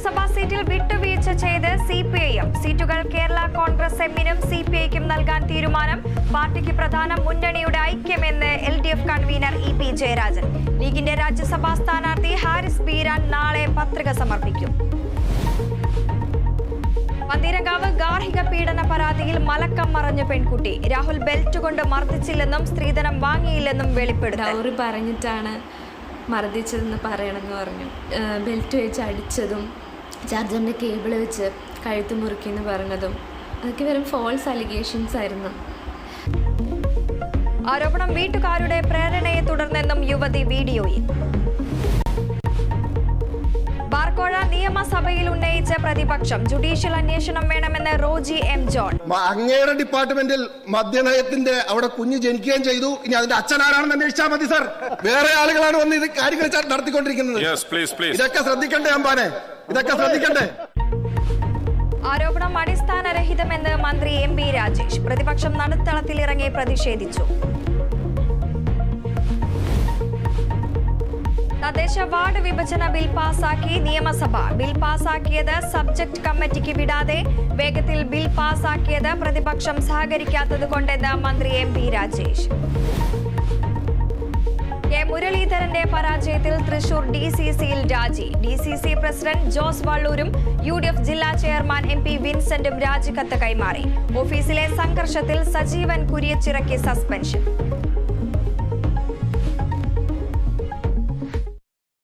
രാജ്യസഭാ സീറ്റിൽ വിട്ടുവീഴ്ച ചെയ്ത് CPIM. സീറ്റുകൾ കേരള കോൺഗ്രസ് എമ്മിനും CPIക്കും നൽകാൻ തീരുമാനം. പാർട്ടിക്ക് പ്രധാന മുന്നണിയുടെ ഐക്യമെന്ന് LDF കൺവീനർ EP ജയരാജൻ. ലീഗിന്റെ രാജ്യസഭാ സ്ഥാനാർത്ഥി ഹാരിസ് ബീരാൻ നാളെ പത്രിക സമർപ്പിക്കും. പന്തീരങ്കാവ് ഗാർഹിക പീഡന പരാതിയിൽ മലക്കം മറഞ്ഞ പെൺകുട്ടി. രാഹുൽ ബെൽറ്റ് കൊണ്ട് മർദ്ദിച്ചില്ലെന്നും സ്ത്രീധനം വാങ്ങിയില്ലെന്നും വെളിപ്പെടുത്തി. ഡൗറി പറഞ്ഞിട്ടാണ് മർദ്ദിച്ചതെന്ന് പറയണമെന്ന് പറഞ്ഞു. ബെൽറ്റ് വെച്ച് അടിച്ചതും ചാർജറിൻ്റെ കേബിൾ വെച്ച് കഴുത്ത് മുറുക്കിയെന്ന് പറഞ്ഞതും അതൊക്കെ വെറും ഫോൾസ് അലിഗേഷൻസ് ആയിരുന്നു. ആരോപണം വീട്ടുകാരുടെ പ്രേരണയെ തുടർന്നെന്നും യുവതി വീഡിയോയിൽ. ബാർക്കോഴ നിയമസഭയിൽ ഉന്നയിച്ച പ്രതിപക്ഷം. ജുഡീഷ്യൽ അന്വേഷണം വേണമെന്ന് റോജി M. ജോൺ. അങ്ങയുടെ ഡിപ്പാർട്ട്മെന്റിൽ മദ്യനയത്തിന്റെ അവിടെ കുഞ്ഞ് ജനിക്കുകയും ചെയ്തു. ഇനി അതിന്റെ അച്ഛനാരാണെന്ന് അന്വേഷിച്ചാൽ മതി സർ. വേറെ ആളുകളാണ് വന്ന് ഇത് കാര്യങ്ങൾ നടത്തിക്കൊണ്ടിരിക്കുന്നത്. ഇതൊക്കെ ശ്രദ്ധിക്കണ്ടേ അമ്പാനെ, ഇതൊക്കെ ശ്രദ്ധിക്കണ്ടേ. ആരോപണം അടിസ്ഥാനരഹിതമെന്ന് മന്ത്രി MP രാജേഷ്. പ്രതിപക്ഷം നടുത്തളത്തിലിറങ്ങി പ്രതിഷേധിച്ചു. തദ്ദേശ വാർഡ് വിഭജന ബിൽ പാസാക്കി നിയമസഭ. ബിൽ പാസാക്കിയത് സബ്ജക്ട് കമ്മിറ്റിക്ക് വിടാതെ വേഗത്തിൽ ബിൽ പാസാക്കിയത് പ്രതിപക്ഷം സഹകരിക്കാത്തത് കൊണ്ടെന്ന് മന്ത്രി MP രാജേഷ്. കെ മുരളീധരന്റെ പരാജയത്തിൽ തൃശൂർ DCCയിൽ രാജി. DCC പ്രസിഡന്റ് ജോസ് വള്ളൂരും UDF ജില്ലാ ചെയർമാൻ MP വിൻസെന്റും രാജിക്കത്ത് കൈമാറി. ഓഫീസിലെ സംഘർഷത്തിൽ സജീവൻ കുരിയച്ചിറക്കി സസ്പെൻഷൻ.